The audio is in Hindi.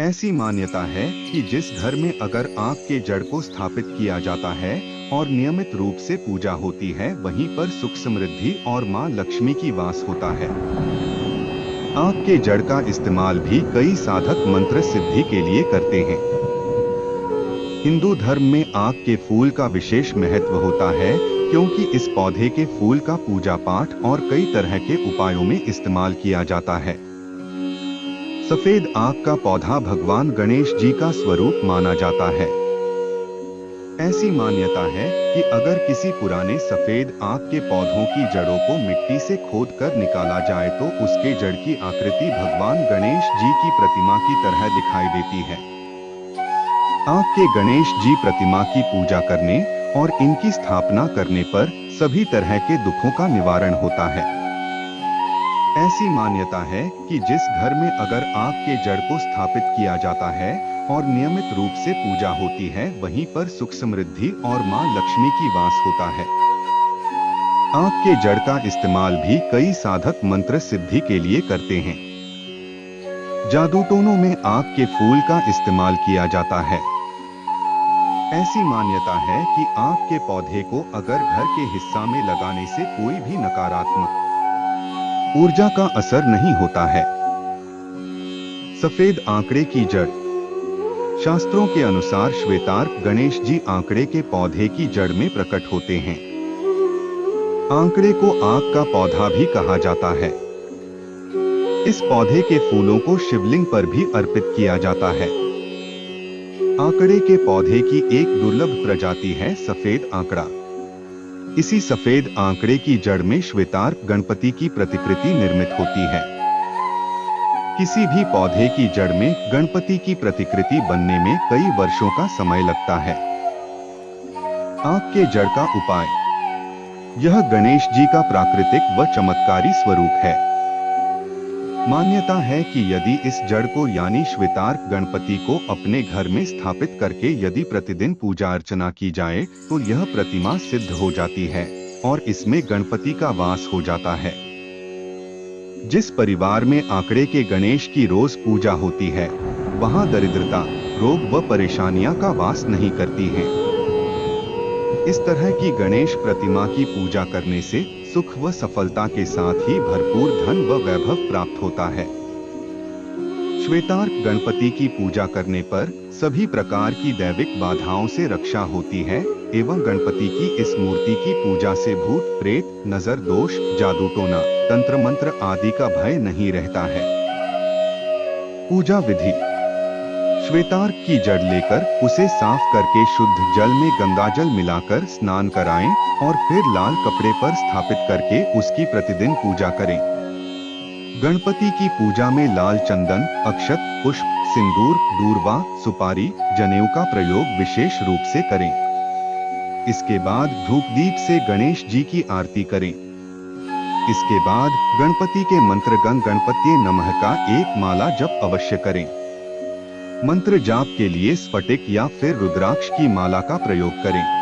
ऐसी मान्यता है कि जिस घर में अगर आक के जड़ को स्थापित किया जाता है और नियमित रूप से पूजा होती है, वहीं पर सुख समृद्धि और मां लक्ष्मी की वास होता है। आक के जड़ का इस्तेमाल भी कई साधक मंत्र सिद्धि के लिए करते हैं। हिंदू धर्म में आक के फूल का विशेष महत्व होता है, क्योंकि इस पौधे के फूल का पूजा पाठ और कई तरह के उपायों में इस्तेमाल किया जाता है। सफेद आक का पौधा भगवान गणेश जी का स्वरूप माना जाता है। ऐसी मान्यता है कि अगर किसी पुराने सफेद आक के पौधों की जड़ों को मिट्टी से खोदकर निकाला जाए तो उसके जड़ की आकृति भगवान गणेश जी की प्रतिमा की तरह दिखाई देती है। आक के गणेश जी प्रतिमा की पूजा करने और इनकी स्थापना करने पर सभी तरह के दुखों का निवारण होता है। ऐसी मान्यता है कि जिस घर में अगर आक के जड़ को स्थापित किया जाता है और नियमित रूप से पूजा होती है, वहीं पर सुख समृद्धि और मां लक्ष्मी की वास होता है। आक के जड़ का इस्तेमाल भी कई साधक मंत्र सिद्धि के लिए करते हैं। जादू टोनों में आक के फूल का इस्तेमाल किया जाता है। ऐसी मान्यता है कि आक के पौधे को अगर घर के हिस्सा में लगाने से कोई भी नकारात्मक ऊर्जा का असर नहीं होता है। सफेद आंकड़े की जड़। शास्त्रों के अनुसार श्वेतार्क गणेश जी आंकड़े के पौधे की जड़ में प्रकट होते हैं। आंकड़े को आक का पौधा भी कहा जाता है। इस पौधे के फूलों को शिवलिंग पर भी अर्पित किया जाता है। आंकड़े के पौधे की एक दुर्लभ प्रजाति है सफेद आंकड़ा। इसी सफेद आंकड़े की जड़ में श्वेतार्क गणपति की प्रतिकृति निर्मित होती है। किसी भी पौधे की जड़ में गणपति की प्रतिकृति बनने में कई वर्षों का समय लगता है। आक के जड़ का उपाय। यह गणेश जी का प्राकृतिक व चमत्कारी स्वरूप है। मान्यता है कि यदि इस जड़ को यानी श्वेतार्क गणपति को अपने घर में स्थापित करके यदि प्रतिदिन पूजा अर्चना की जाए तो यह प्रतिमा सिद्ध हो जाती है और इसमें गणपति का वास हो जाता है। जिस परिवार में आंकड़े के गणेश की रोज पूजा होती है, वहां दरिद्रता, रोग व परेशानियां का वास नहीं करती हैं। इस तरह की गणेश प्रतिमा की पूजा करने से सुख व सफलता के साथ ही भरपूर धन व वैभव प्राप्त होता है। श्वेतार्क गणपति की पूजा करने पर सभी प्रकार की दैविक बाधाओं से रक्षा होती है एवं गणपति की इस मूर्ति की पूजा से भूत प्रेत, नजर दोष, जादू टोना, तंत्र मंत्र आदि का भय नहीं रहता है। पूजा विधि। श्वेतार्क की जड़ लेकर उसे साफ करके शुद्ध जल में गंगाजल मिलाकर स्नान कराएं और फिर लाल कपड़े पर स्थापित करके उसकी प्रतिदिन पूजा करें। गणपति की पूजा में लाल चंदन, अक्षत, पुष्प, सिंदूर, दूर्वा, सुपारी, जनेऊ का प्रयोग विशेष रूप से करें। इसके बाद धूप दीप से गणेश जी की आरती करें। इसके बाद गणपति के मंत्र गं गणपत्ये नमः का एक माला जप अवश्य करें। मंत्र जाप के लिए स्फटिक या फिर रुद्राक्ष की माला का प्रयोग करें।